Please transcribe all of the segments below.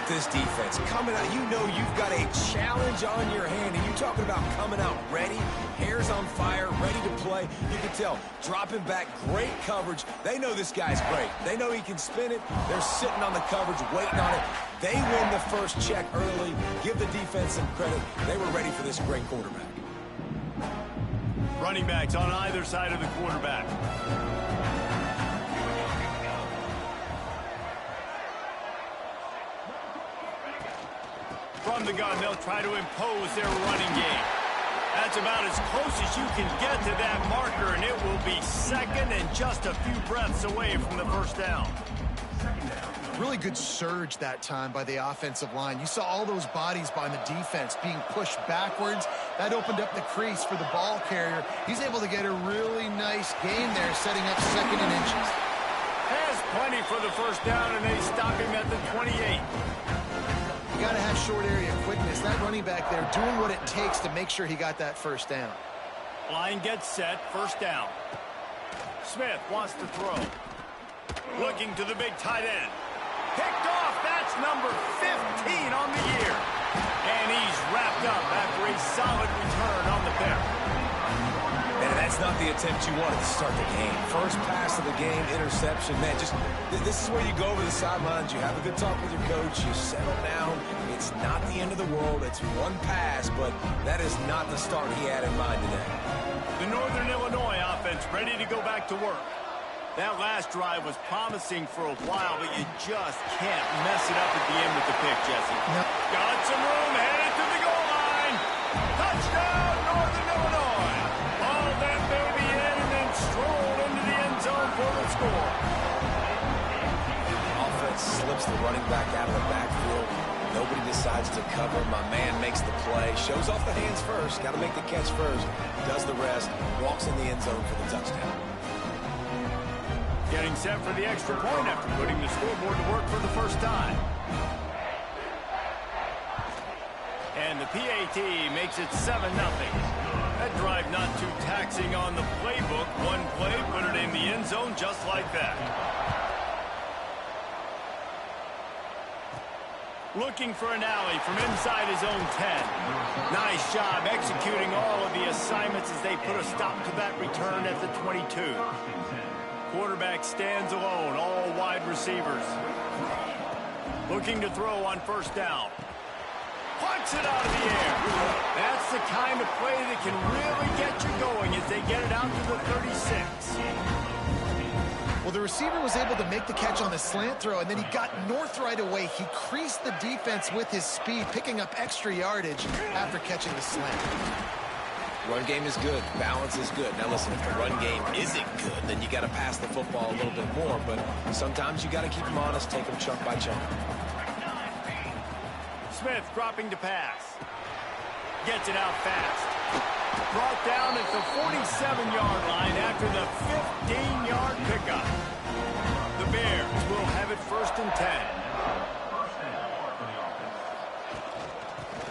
this defense. Coming out, you know you've got a challenge on your hand, and you're talking about coming out ready, hair's on fire, ready to play. You can tell, dropping back, great coverage. They know this guy's great. They know he can spin it. They're sitting on the coverage, waiting on it. They win the first check early. Give the defense some credit. They were ready for this great quarterback. Running backs on either side of the quarterback. From the gun, they'll try to impose their running game. That's about as close as you can get to that marker, and it will be second and just a few breaths away from the first down. Really good surge that time by the offensive line. You saw all those bodies by the defense being pushed backwards. That opened up the crease for the ball carrier. He's able to get a really nice gain there, setting up second and inches. Has plenty for the first down, and they stop him at the 28. You got to have short area quickness. That running back there doing what it takes to make sure he got that first down. Line gets set, first down. Smith wants to throw. Looking to the big tight end. Picked off, that's number 15 on the year. And he's wrapped up after a solid return on the pick. And that's not the attempt you wanted to start the game. First pass of the game, interception. Man, just this is where you go over the sidelines. You have a good talk with your coach. You settle down. It's not the end of the world. It's one pass, but that is not the start he had in mind today. The Northern Illinois offense ready to go back to work. That last drive was promising for a while, but you just can't mess it up at the end with the pick, Jesse. Yep. Got some room, headed to the goal line. Touchdown, Northern Illinois. All that baby in and then stroll into the end zone for the score. Offense slips the running back out of the backfield. Nobody decides to cover. My man makes the play. Shows off the hands first. Got to make the catch first. Does the rest. Walks in the end zone for the touchdown. Getting set for the extra point after putting the scoreboard to work for the first time. And the PAT makes it 7-0. That drive not too taxing on the playbook. One play, put it in the end zone just like that. Looking for an alley from inside his own 10. Nice job executing all of the assignments as they put a stop to that return at the 22. Quarterback stands alone, all wide receivers. Looking to throw on first down. Punts it out of the air. That's the kind of play that can really get you going as they get it out to the 36. Well, the receiver was able to make the catch on the slant throw, and then he got north right away. He creased the defense with his speed, picking up extra yardage after catching the slant. Run game is good. Balance is good. Now listen, if the run game isn't good, then you got to pass the football a little bit more. But sometimes you got to keep them honest, take them chunk by chunk. Smith dropping to pass. Gets it out fast. Brought down at the 47-yard line after the 15-yard pickup. The Bears will have it first and 10.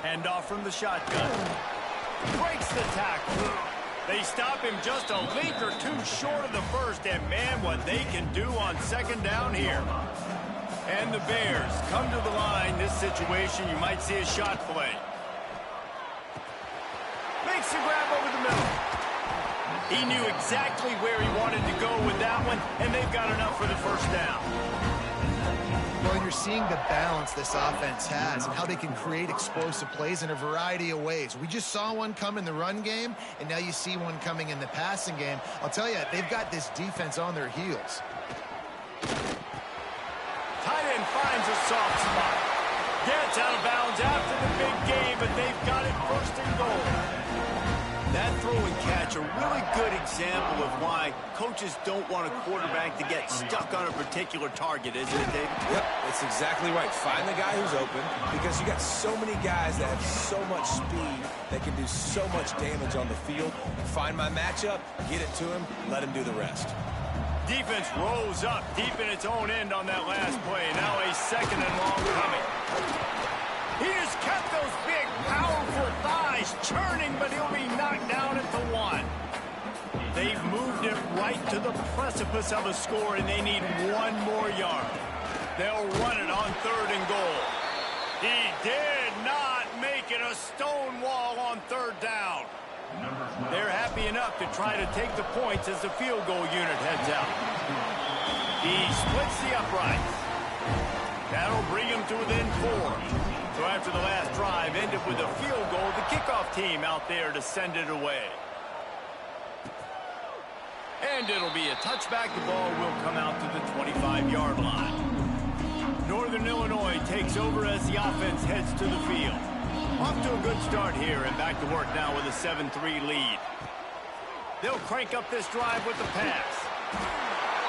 Hand off from the shotgun. Breaks the tackle. They stop him just a link or two short of the first, and man, what they can do on second down here. And the Bears come to the line. This situation, you might see a shot play. Makes the grab over the middle. He knew exactly where he wanted to go with that one, and they've got enough for the first down. Well, you're seeing the balance this offense has and how they can create explosive plays in a variety of ways. We just saw one come in the run game, and now you see one coming in the passing game. I'll tell you, they've got this defense on their heels. Tight end finds a soft spot. Gets out of bounds after the big game, but they've got it first and goal. That throw and catch, a really good example of why coaches don't want a quarterback to get stuck on a particular target, isn't it, David? Yep, that's exactly right. Find the guy who's open, because you got so many guys that have so much speed that can do so much damage on the field. Find my matchup, get it to him, let him do the rest. Defense rose up deep in its own end on that last play. Now a second and long coming. He just kept those big, powerful thighs churning, but he'll be knocked down at the 1. They've moved it right to the precipice of a score, and they need one more yard. They'll run it on third and goal. He did not make it a stone wall on third down. They're happy enough to try to take the points as the field goal unit heads out. He splits the uprights. That'll bring him to within 4. So after the last drive ended with a field goal, the kickoff team out there to send it away. And it'll be a touchback. The ball will come out to the 25-yard line. Northern Illinois takes over as the offense heads to the field. Off to a good start here and back to work now with a 7-3 lead. They'll crank up this drive with the pass.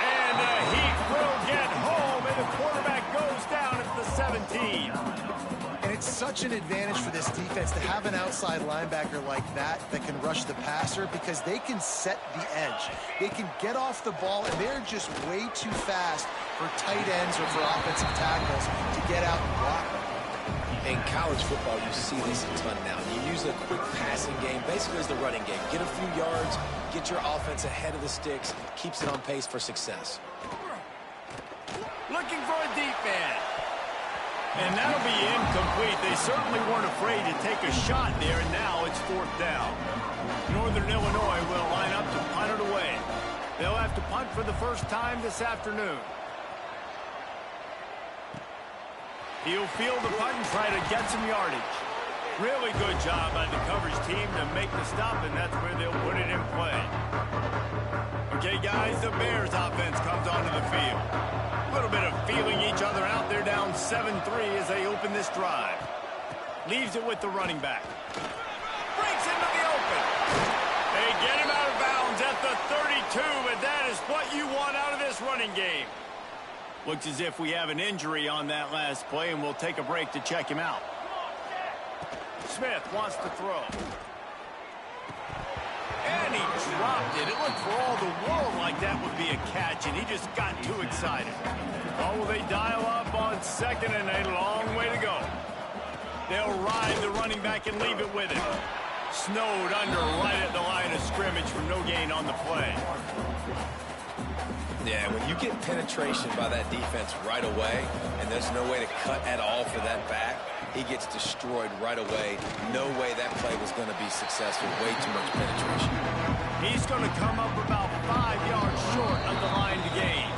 And he will get home, and the quarterback goes down at the 17. And it's such an advantage for this defense to have an outside linebacker like that can rush the passer because they can set the edge. They can get off the ball, and they're just way too fast for tight ends or for offensive tackles to get out and block them. In college football, you see this a ton now. You use a quick passing game, basically as the running game. Get a few yards, get your offense ahead of the sticks, keeps it on pace for success. Looking for a deep end. And that'll be incomplete. They certainly weren't afraid to take a shot there, and now it's fourth down. Northern Illinois will line up to punt it away. They'll have to punt for the first time this afternoon. He'll field the punt and try to get some yardage. Really good job by the coverage team to make the stop, and that's where they'll put it in play. Okay, guys, the Bears offense comes onto the field. A little bit of feeling each other out. They're down 7-3 as they open this drive. Leaves it with the running back. Breaks into the open. They get him out of bounds at the 32, but that is what you want out of this running game. Looks as if we have an injury on that last play, and we'll take a break to check him out. Smith wants to throw. And he dropped it. It looked for all the world like that would be a catch, and he just got too excited. Oh, will they dial up on second, and a long way to go. They'll ride the running back and leave it with him. Snowed under right at the line of scrimmage for no gain on the play. Yeah, when you get penetration by that defense right away, and there's no way to cut at all for that back, he gets destroyed right away. No way that play was going to be successful. Way too much penetration. He's going to come up about 5 yards short of the line to gain.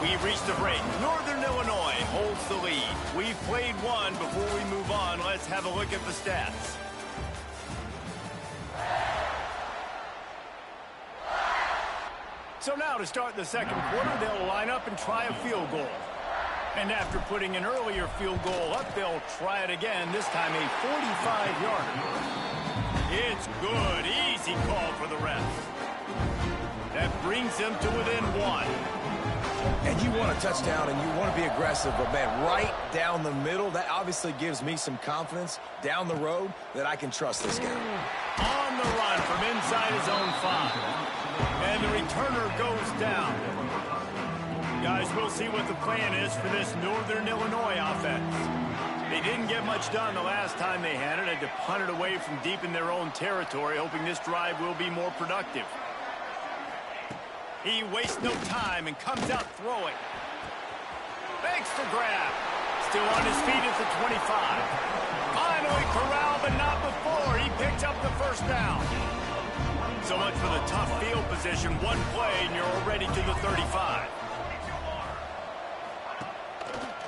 We've reached a break. Northern Illinois holds the lead. We've played one. Before we move on, let's have a look at the stats. So now to start the second quarter, they'll line up and try a field goal. And after putting an earlier field goal up, they'll try it again, this time a 45-yarder. It's good. Easy call for the refs. That brings them to within 1. And you want a touchdown, and you want to be aggressive, but, man, right down the middle, that obviously gives me some confidence down the road that I can trust this guy. On the run from inside his own 5. And the returner goes down. Guys, we'll see what the plan is for this Northern Illinois offense. They didn't get much done the last time they had it. Had to punt it away from deep in their own territory, hoping this drive will be more productive. He wastes no time and comes out throwing. Makes the grab. Still on his feet at the 25. Finally corralled, but not before. He picks up the first down. So much for the tough field position. One play, and you're already to the 35.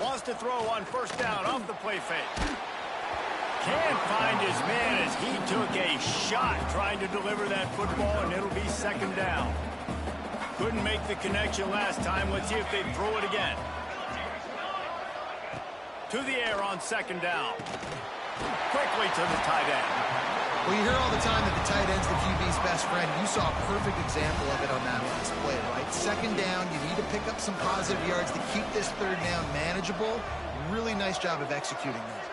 Wants to throw on first down off the play fake. Can't find his man as he took a shot trying to deliver that football, and it'll be second down. Couldn't make the connection last time. Let's see if they throw it again. To the air on second down. Quickly to the tight end. Well, you hear all the time that the tight end's the QB's best friend. You saw a perfect example of it on that last play, right? Second down, you need to pick up some positive yards to keep this third down manageable. Really nice job of executing that.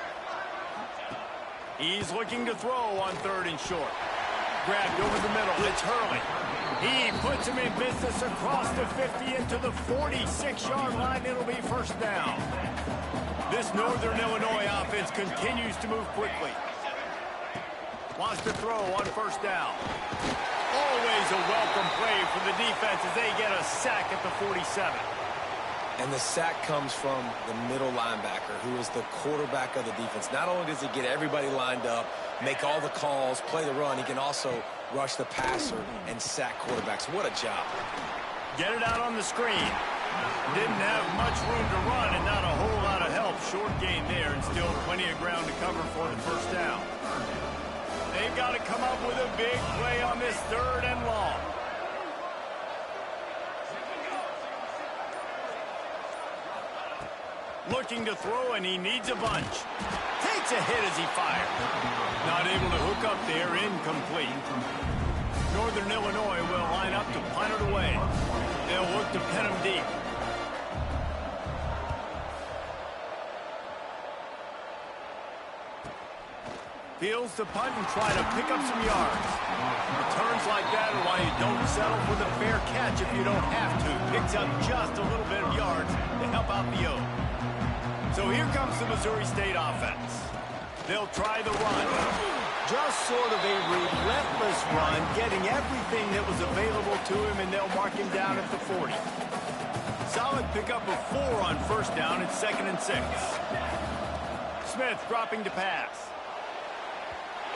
He's looking to throw on third and short. Grabbed over the middle. It's Hurley. He puts him in business across the 50 into the 46-yard line. It'll be first down. This Northern Illinois offense continues to move quickly. Wants to throw on first down. Always a welcome play for the defense as they get a sack at the 47. And the sack comes from the middle linebacker, who is the quarterback of the defense. Not only does he get everybody lined up, make all the calls, play the run, he can also rush the passer and sack quarterbacks. What a job. Get it out on the screen. Didn't have much room to run and not a whole lot of help. Short gain there and still plenty of ground to cover for the first down. They've got to come up with a big play on this 3rd and long. Looking to throw, and he needs a bunch. Takes a hit as he fires. Not able to hook up there, incomplete. Northern Illinois will line up to punt it away. They'll look to pin him deep. Fields to punt and try to pick up some yards. Returns like that are why you don't settle for the fair catch if you don't have to. Picks up just a little bit of yards to help out the O. So here comes the Missouri State offense. They'll try the run. Just sort of a relentless run, getting everything that was available to him, and they'll mark him down at the 40. Solid pickup of 4 on first down. It's 2nd and 6. Smith dropping to pass.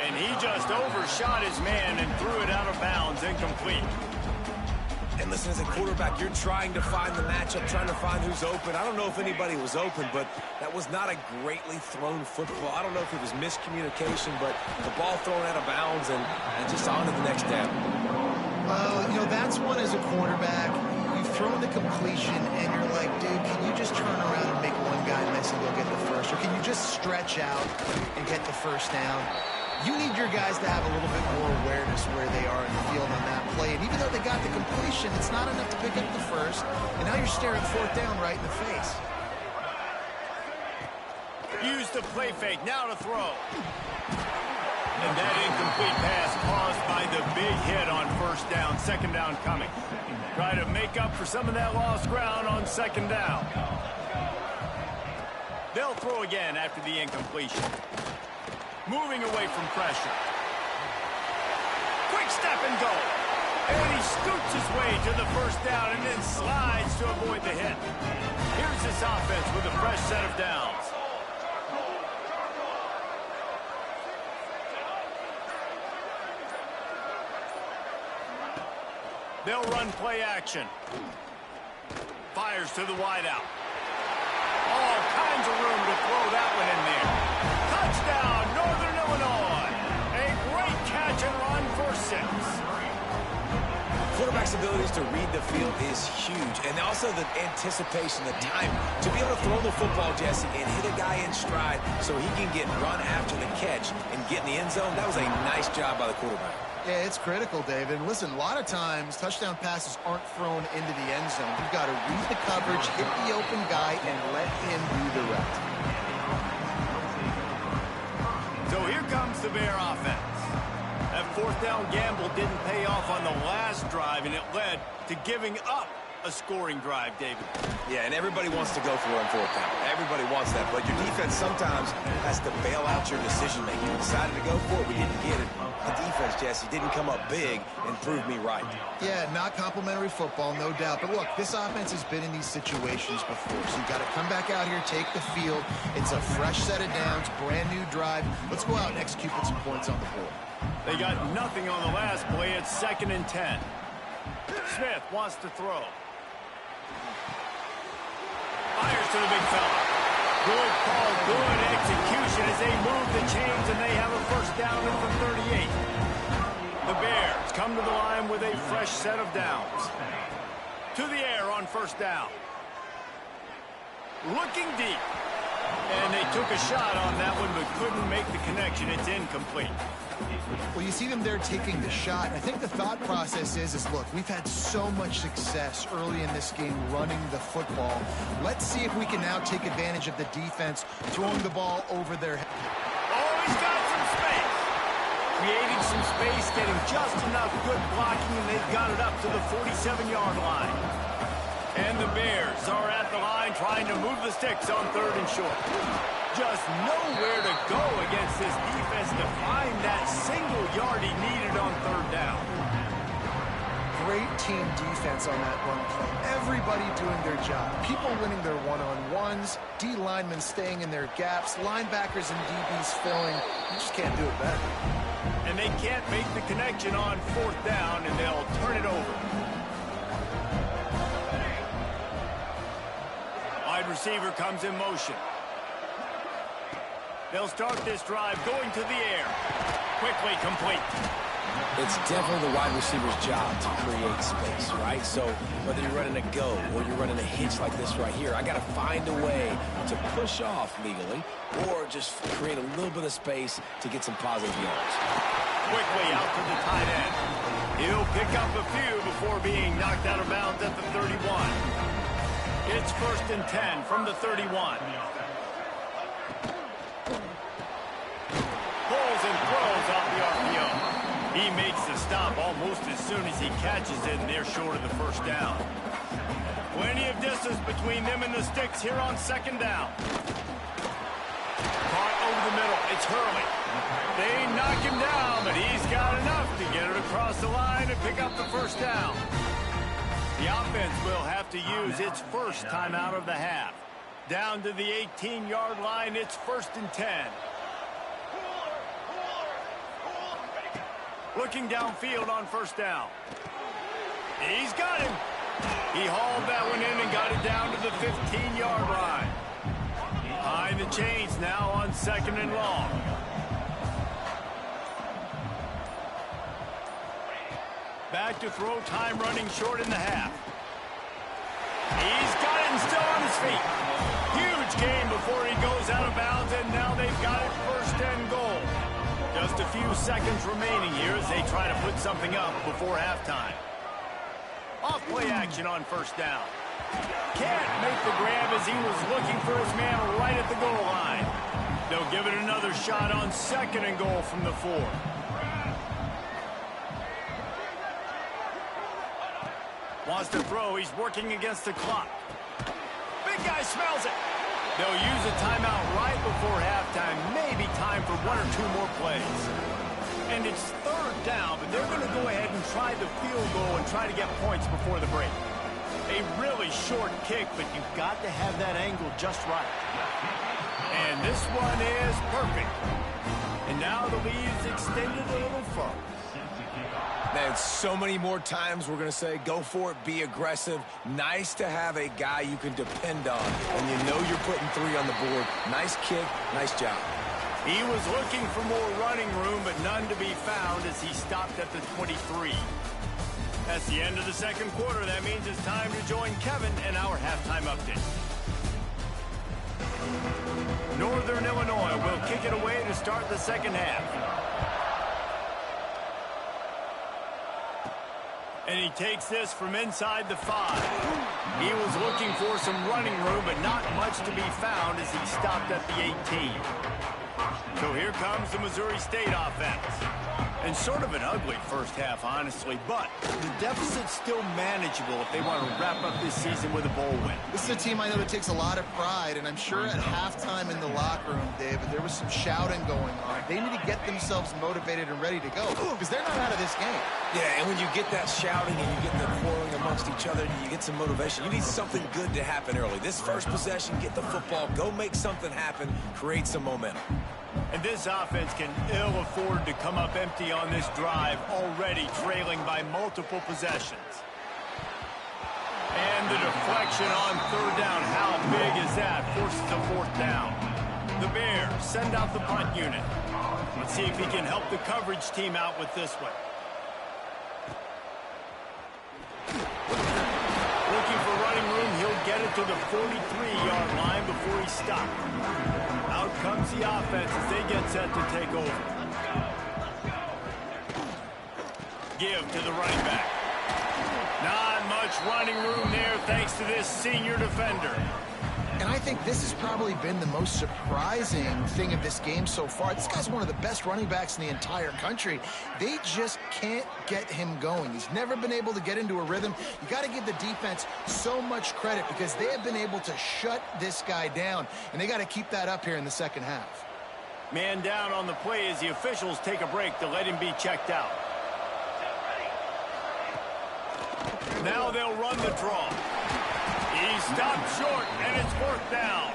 And he just overshot his man and threw it out of bounds, incomplete. And listen, as a quarterback, you're trying to find the matchup, trying to find who's open. I don't know if anybody was open, but that was not a greatly thrown football. I don't know if it was miscommunication, but the ball thrown out of bounds and just on to the next down. Well, you know, that's one as a quarterback. You've thrown the completion, and you're like, dude, can you just turn around and make one guy miss and go get the first? Or can you just stretch out and get the first down? You need your guys to have a little bit more awareness where they are in the field on that play. And even though they got the completion, it's not enough to pick up the first. And now you're staring 4th down right in the face. Use the play fake. Now to throw. And that incomplete pass caused by the big hit on first down. 2nd down coming. Try to make up for some of that lost ground on 2nd down. They'll throw again after the incompletion. Moving away from pressure. Quick step and go. And he scoots his way to the first down and then slides to avoid the hit. Here's this offense with a fresh set of downs. They'll run play action. Fires to the wideout. All kinds of room to throw that one in there. Touchdown, Northern Illinois. A great catch and run for 6. Quarterback's abilities to read the field is huge. And also the anticipation, the time to be able to throw the football, Jesse, and hit a guy in stride so he can get run after the catch and get in the end zone. That was a nice job by the quarterback. Yeah, it's critical, David. And listen, a lot of times touchdown passes aren't thrown into the end zone. You've got to read the coverage, hit the open guy, and let him do the rest. So here comes the Bear offense. That 4th down gamble didn't pay off on the last drive, and it led to giving up a scoring drive, David. Yeah, and everybody wants to go for it on 4th down. Everybody wants that, but your defense sometimes has to bail out your decision-making. You decided to go for it, we didn't get it. The defense, Jesse, didn't come up big and prove me right. Yeah, not complimentary football, no doubt. But look, this offense has been in these situations before, so you've got to come back out here, take the field. It's a fresh set of downs, brand new drive. Let's go out and execute with some points on the board. They got nothing on the last play. It's 2nd and 10. Smith wants to throw. Fires to the big fella. Good call, good execution as they move the chains, and they have a first down at the 38. The Bears come to the line with a fresh set of downs. To the air on first down. Looking deep. And they took a shot on that one, but couldn't make the connection. It's incomplete. Well, you see them there taking the shot. I think the thought process is look, we've had so much success early in this game running the football. Let's see if we can now take advantage of the defense throwing the ball over their head. Oh, he's got some space. Creating some space, getting just enough good blocking, and they've got it up to the 47-yard line. And the Bears are at the line trying to move the sticks on 3rd and short. Just nowhere to go against this defense to find that single yard he needed on 3rd down. great team defense on that run play. Everybody doing their job. People winning their one-on-ones, D linemen staying in their gaps, linebackers and DBs filling. You just can't do it better. And they can't make the connection on 4th down, and they'll turn it over. Wide receiver comes in motion. They'll start this drive going to the air. Quickly complete. It's definitely the wide receiver's job to create space, right? So whether you're running a go or you're running a hitch like this right here, I got to find a way to push off legally or just create a little bit of space to get some positive yards. Quickly out to the tight end. He'll pick up a few before being knocked out of bounds at the 31. It's 1st and 10 from the 31. Pulls and throws off the RPO. He makes the stop almost as soon as he catches it, and they're short of the 1st down. Plenty of distance between them and the sticks here on 2nd down. Caught over the middle. It's Hurley. They knock him down, but he's got enough to get it across the line and pick up the 1st down. The offense will have to use its first timeout of the half. Down to the 18-yard line, it's 1st and 10. Looking downfield on 1st down. He's got him. He hauled that one in and got it down to the 15-yard line. Behind the chains now on 2nd and long. Back to throw, time running short in the half. He's got it and still on his feet. Huge gain before he goes out of bounds, and now they've got it 1st and goal. Just a few seconds remaining here as they try to put something up before halftime. Off play action on 1st down. Can't make the grab as he was looking for his man right at the goal line. They'll give it another shot on 2nd and goal from the 4. Wants to throw. He's working against the clock. Big guy smells it. They'll use a timeout right before halftime. Maybe time for 1 or 2 more plays. And it's 3rd down, but they're going to go ahead and try the field goal and try to get points before the break. A really short kick, but you've got to have that angle just right. And this one is perfect. And now the lead's extended a little further. Man, so many more times we're going to say, go for it, be aggressive. Nice to have a guy you can depend on, and you know you're putting 3 on the board. Nice kick, nice job. He was looking for more running room, but none to be found as he stopped at the 23. That's the end of the 2nd quarter. That means it's time to join Kevin in our halftime update. Northern Illinois will kick it away to start the 2nd half. And he takes this from inside the 5. He was looking for some running room, but not much to be found as he stopped at the 18. So here comes the Missouri State offense. And sort of an ugly 1st half, honestly, but the deficit's still manageable if they want to wrap up this season with a bowl win. This is a team I know that takes a lot of pride, and I'm sure at halftime in the locker room, David, there was some shouting going on. They need to get themselves motivated and ready to go because they're not out of this game. Yeah, and when you get that shouting and you get the quarreling amongst each other, you get some motivation. You need something good to happen early. This first possession, get the football, go make something happen, create some momentum. And this offense can ill afford to come up empty on this drive, already trailing by multiple possessions. And the deflection on 3rd down. How big is that? Forces a 4th down. The Bears send out the punt unit. Let's see if he can help the coverage team out with this one. Looking for running room. He'll get it to the 43-yard line before he stopped. Out comes the offense as they get set to take over. Give to the running back. Not much running room there thanks to this senior defender. And I think this has probably been the most surprising thing of this game so far. This guy's one of the best running backs in the entire country. They just can't get him going. He's never been able to get into a rhythm. You got to give the defense so much credit because they have been able to shut this guy down, and they got to keep that up here in the 2nd half. Man down on the play as the officials take a break to let him be checked out. Now they'll run the draw. He stopped short, and it's 4th down.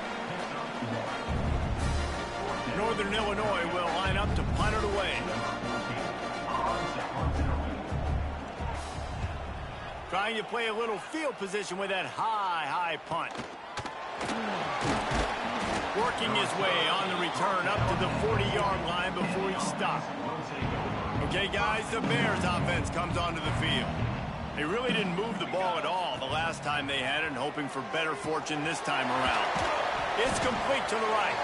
Northern Illinois will line up to punt it away. Trying to play a little field position with that high punt. Working his way on the return up to the 40-yard line before he stopped. Okay, guys, the Bears offense comes onto the field. They really didn't move the ball at all the last time they had it, and hoping for better fortune this time around. It's complete to the right.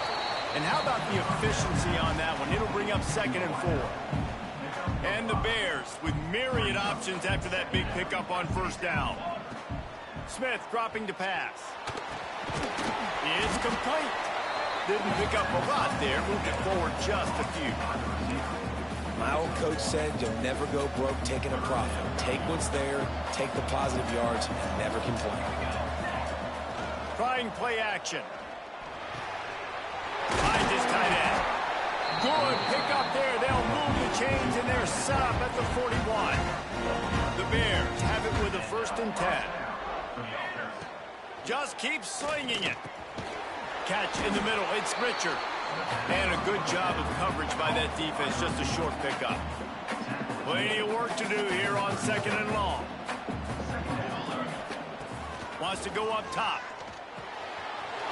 And how about the efficiency on that one? It'll bring up 2nd and 4. And the Bears with myriad options after that big pickup on 1st down. Smith dropping to pass. It's complete. Didn't pick up a lot there. Moved it forward just a few. My old coach said you'll never go broke taking a profit. Take what's there, take the positive yards, and never complain. Trying play action. Finds his tight end. Good pick up there. They'll move the chains, and they're set up at the 41. The Bears have it with a 1st and 10. Just keep slinging it. Catch in the middle. It's Richard. And a good job of coverage by that defense. Just a short pickup. Plenty of work to do here on 2nd and long. Wants to go up top.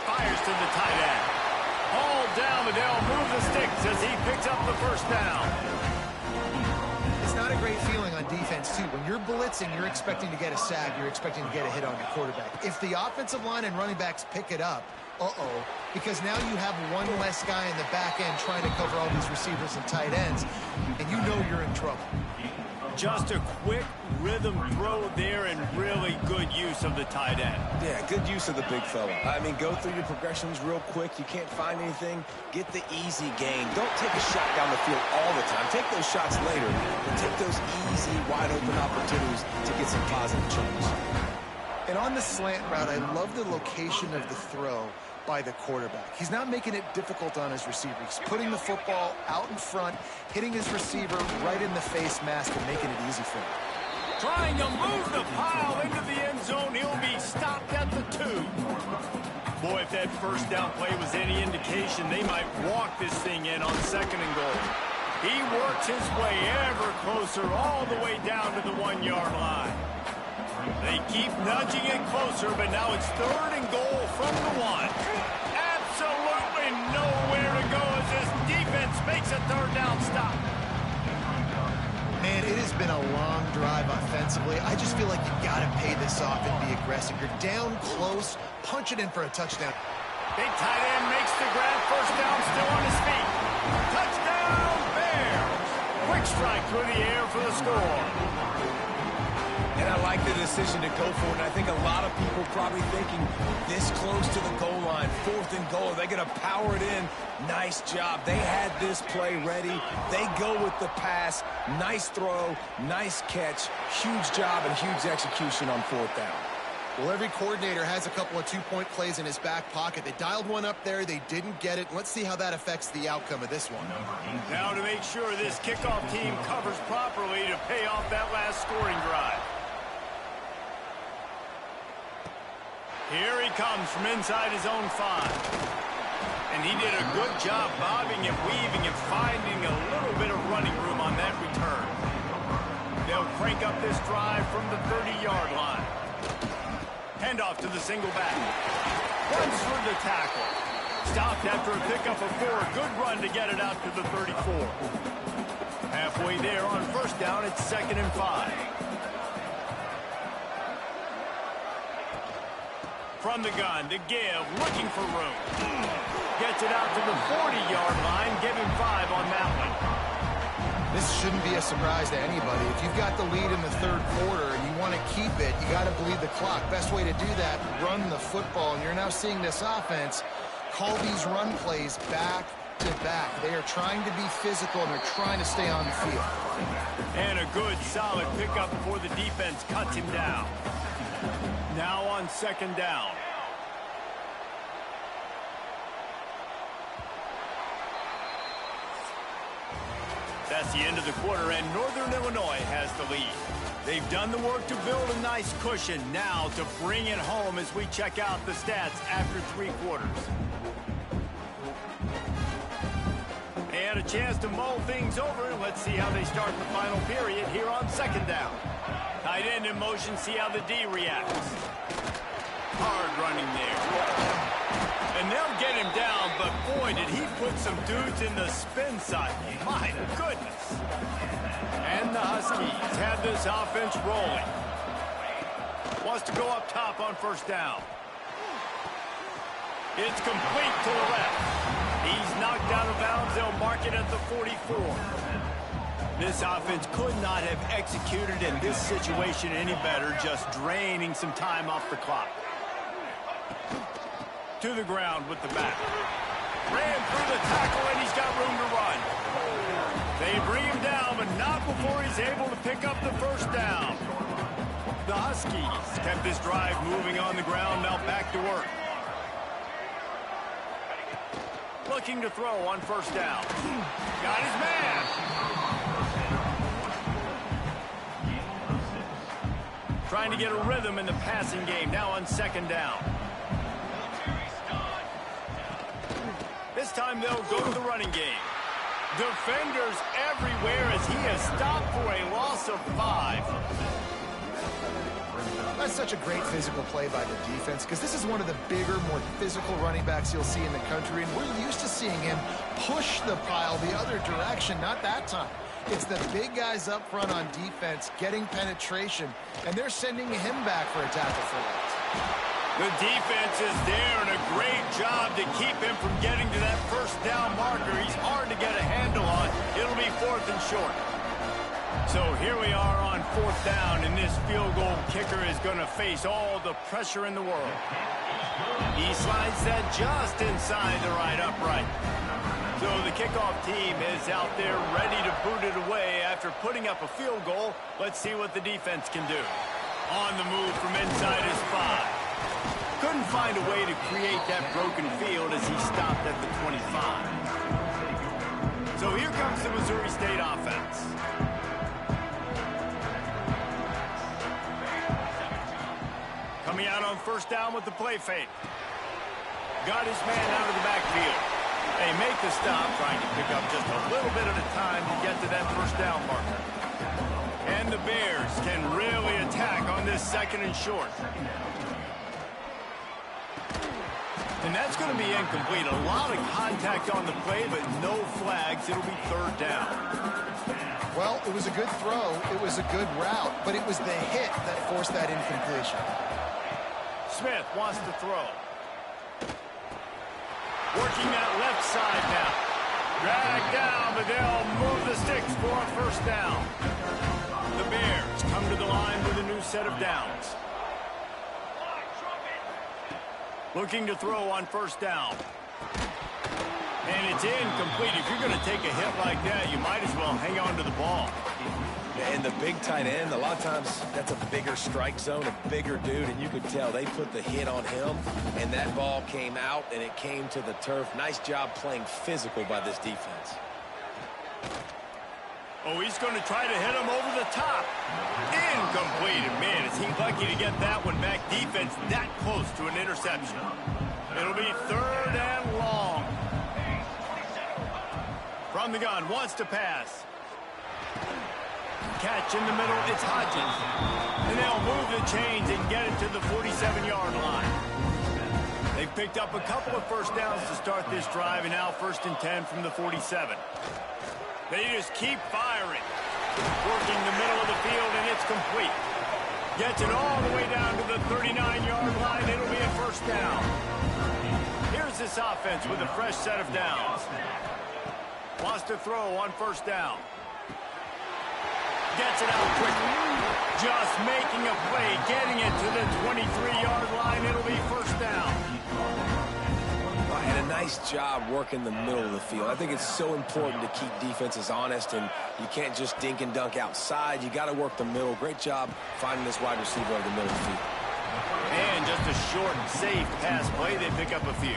Fires to the tight end. All down, but they'll move the sticks as he picks up the 1st down. It's not a great feeling on defense, too. When you're blitzing, you're expecting to get a sack. You're expecting to get a hit on your quarterback. If the offensive line and running backs pick it up, because now you have one less guy in the back end trying to cover all these receivers and tight ends, and you know you're in trouble. Just a quick rhythm throw there and really good use of the tight end. Yeah, good use of the big fella. I mean, go through your progressions real quick. You can't find anything. Get the easy gain. Don't take a shot down the field all the time. Take those shots later, but take those easy, wide-open opportunities to get some positive change. And on the slant route, I love the location of the throw by the quarterback. He's not making it difficult on his receiver. He's putting the football out in front, hitting his receiver right in the face mask and making it easy for him. Trying to move the pile into the end zone. He'll be stopped at the 2. Boy, if that 1st down play was any indication, they might walk this thing in on 2nd and goal. He works his way ever closer all the way down to the 1-yard line. They keep nudging it closer, but now it's 3rd and goal from the 1. Absolutely nowhere to go as this defense makes a 3rd down stop. Man, it has been a long drive offensively. I just feel like you got to pay this off and be aggressive. You're down close, punch it in for a touchdown. Big tight end makes the grab. 1st down, still on his feet. Touchdown, Bears. Quick strike through the air for the score. And I like the decision to go for it. And I think a lot of people probably thinking this close to the goal line, 4th and goal, they're going to power it in. Nice job. They had this play ready. They go with the pass. Nice throw, nice catch. Huge job and huge execution on 4th down. Well, every coordinator has a couple of 2-point plays in his back pocket. They dialed one up there. They didn't get it. Let's see how that affects the outcome of this one. Now to make sure this kickoff team covers properly to pay off that last scoring drive. Here he comes from inside his own 5. And he did a good job bobbing and weaving and finding a little bit of running room on that return. They'll crank up this drive from the 30-yard line. Handoff to the single back. Runs through the tackle. Stopped after a pickup of 4. Good run to get it out to the 34. Halfway there on 1st down, it's 2nd and 5. From the gun to give, looking for room. Gets it out to the 40-yard line, give him 5 on that one. This shouldn't be a surprise to anybody. If you've got the lead in the 3rd quarter and you want to keep it, you got to bleed the clock. Best way to do that, run the football. And you're now seeing this offense call these run plays back to back. They are trying to be physical and they're trying to stay on the field. And a good, solid pickup before the defense cuts him down. Now on 2nd down. That's the end of the quarter, and Northern Illinois has the lead. They've done the work to build a nice cushion. Now to bring it home as we check out the stats after 3 quarters. They had a chance to mull things over. Let's see how they start the final period here on 2nd down. Tight end in motion, see how the D reacts. Hard running there. And they'll get him down, but boy, did he put some dudes in the spin side. My goodness. And the Huskies have this offense rolling. Wants to go up top on 1st down. It's complete to the left. He's knocked out of bounds. They'll mark it at the 44. This offense could not have executed in this situation any better, just draining some time off the clock. To the ground with the back. Ran through the tackle, and he's got room to run. They bring him down, but not before he's able to pick up the 1st down. The Huskies kept this drive moving on the ground, now back to work. Looking to throw on 1st down. Got his man. Trying to get a rhythm in the passing game, now on 2nd down. This time they'll go to the running game. Defenders everywhere as he has stopped for a loss of 5. That's such a great physical play by the defense because this is one of the bigger, more physical running backs you'll see in the country, and we're used to seeing him push the pile the other direction. Not that time. It's the big guys up front on defense getting penetration, and they're sending him back for a tackle for loss. The defense is there, and a great job to keep him from getting to that 1st down marker. He's hard to get a handle on. It'll be 4th and short. So here we are on 4th down, and this field goal kicker is going to face all the pressure in the world. He slides that just inside the right upright. So the kickoff team is out there ready to boot it away after putting up a field goal. Let's see what the defense can do. On the move from inside his 5. Couldn't find a way to create that broken field as he stopped at the 25. So here comes the Missouri State offense. Coming out on 1st down with the play fake. Got his man out of the backfield. They make the stop, trying to pick up just a little bit at a time to get to that 1st down marker. And the Bears can really attack on this 2nd and short. And that's going to be incomplete. A lot of contact on the play, but no flags. It'll be 3rd down. Well, it was a good throw. It was a good route, but it was the hit that forced that incompletion. Smith wants to throw. Working that left side now. Dragged down, but they'll move the sticks for a 1st down. The Bears come to the line with a new set of downs. Looking to throw on 1st down. And it's incomplete. If you're going to take a hit like that, you might as well hang on to the ball. And the big tight end, a lot of times that's a bigger strike zone, a bigger dude, and you could tell they put the hit on him, and that ball came out, and it came to the turf. Nice job playing physical by this defense. Oh, he's going to try to hit him over the top. Incomplete. And man, is he lucky to get that one back. Defense that close to an interception. It'll be 3rd and long. From the gun, wants to pass. Catch in the middle, it's Hodgins. And they'll move the chains and get it to the 47-yard line. They've picked up a couple of 1st downs to start this drive, and now 1st and 10 from the 47. They just keep firing. Working the middle of the field, and it's complete. Gets it all the way down to the 39-yard line. It'll be a 1st down. Here's this offense with a fresh set of downs. Wants to throw on 1st down. Gets it out quickly. Just making a play, getting it to the 23-yard line. It'll be 1st down. And a nice job working the middle of the field. I think it's so important to keep defenses honest, and you can't just dink and dunk outside. You got to work the middle. Great job finding this wide receiver over the middle of the field. And just a short, safe pass play. They pick up a few.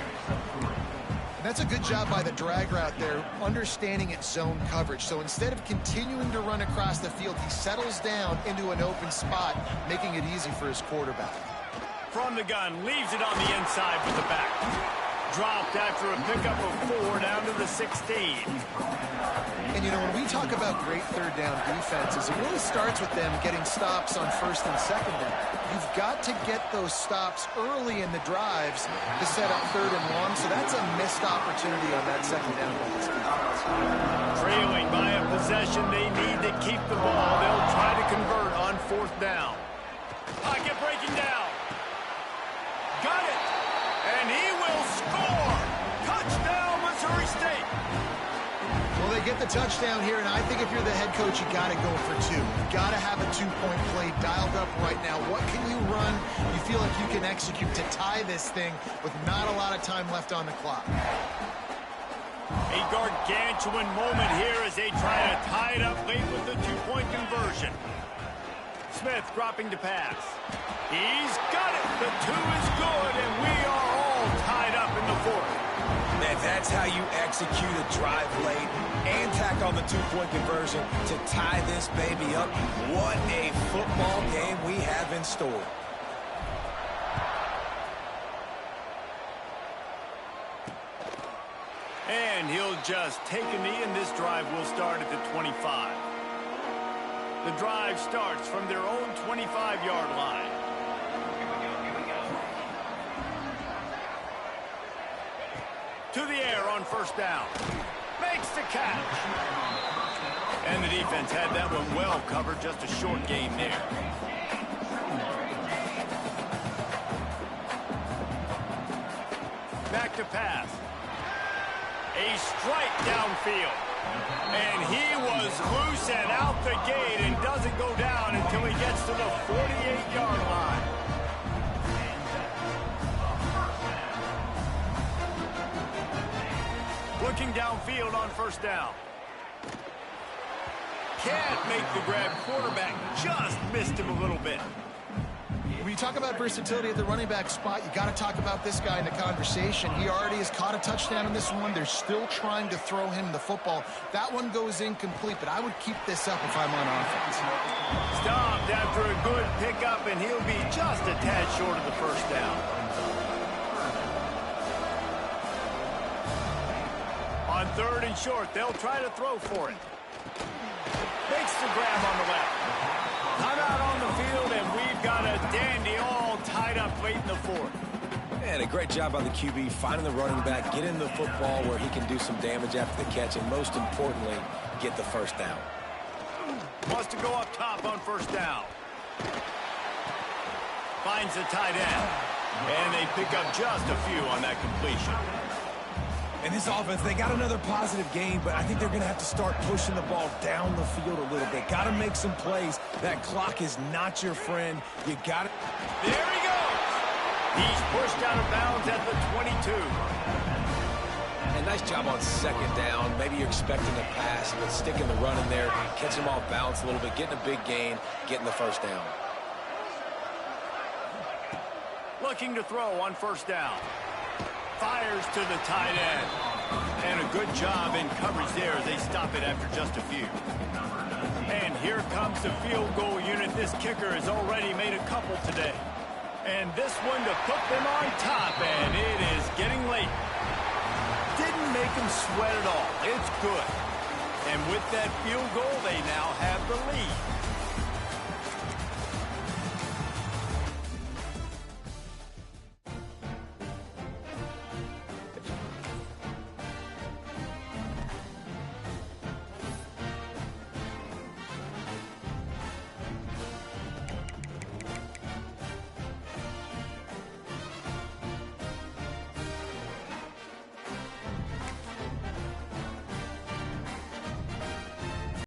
And that's a good job by the drag route there, understanding its zone coverage. So instead of continuing to run across the field, he settles down into an open spot, making it easy for his quarterback. From the gun, leaves it on the inside with the back. Dropped after a pickup of 4 down to the 16. And, you know, when we talk about great third down defenses, it really starts with them getting stops on first and second down. You've got to get those stops early in the drives to set up third and long, so that's a missed opportunity on that second down by this defense. Trailing by a possession, they need to keep the ball. They'll try to convert on 4th down. Pocket breaking down. Got it. And he will score. Touchdown, Missouri State. Well, they get the touchdown here, and I think if you're the head coach, you got to go for 2. You got to have a 2-point play dialed up right now. What can you run you feel like you can execute to tie this thing with not a lot of time left on the clock? A gargantuan moment here as they try to tie it up late with the 2-point conversion. Smith dropping to pass. He's got it. The 2 is good, and we are all tied up in the 4th. Man, that's how you execute a drive late and tack on the 2-point conversion to tie this baby up. What a football game we have in store. And he'll just take a knee, and this drive will start at the 25. The drive starts from their own 25-yard line. To the air on 1st down. Makes the catch. And the defense had that one well covered. Just a short gain there. Back to pass. A strike downfield. And he was loose and out the gate and doesn't go down until he gets to the 48-yard line. Looking downfield on 1st down. Can't make the grab. Quarterback just missed him a little bit. When you talk about versatility at the running back spot, you got to talk about this guy in the conversation. He already has caught a touchdown in this one. They're still trying to throw him the football. That one goes incomplete, but I would keep this up if I'm on offense. Stopped after a good pickup, and he'll be just a tad short of the 1st down. On 3rd and short, they'll try to throw for it. Makes the grab on the left. Timeout on the field, and we've got a dandy all tied up late in the 4th. And a great job by the QB finding the running back, getting the football where he can do some damage after the catch, and most importantly, get the 1st down. Wants to go up top on 1st down. Finds the tight end. And they pick up just a few on that completion. And this offense, they got another positive game, but I think they're going to have to start pushing the ball down the field a little bit. Got to make some plays. That clock is not your friend. You got it. There he goes. He's pushed out of bounds at the 22. And nice job on 2nd down. Maybe you're expecting a pass, but sticking the run in there, catching them off balance a little bit, getting a big gain, getting the 1st down. Looking to throw on 1st down. Fires to the tight end. And a good job in coverage there as they stop it after just a few. And here comes the field goal unit. This kicker has already made a couple today. And this one to put them on top, and it is getting late. Didn't make them sweat at all. It's good. And with that field goal, they now have the lead.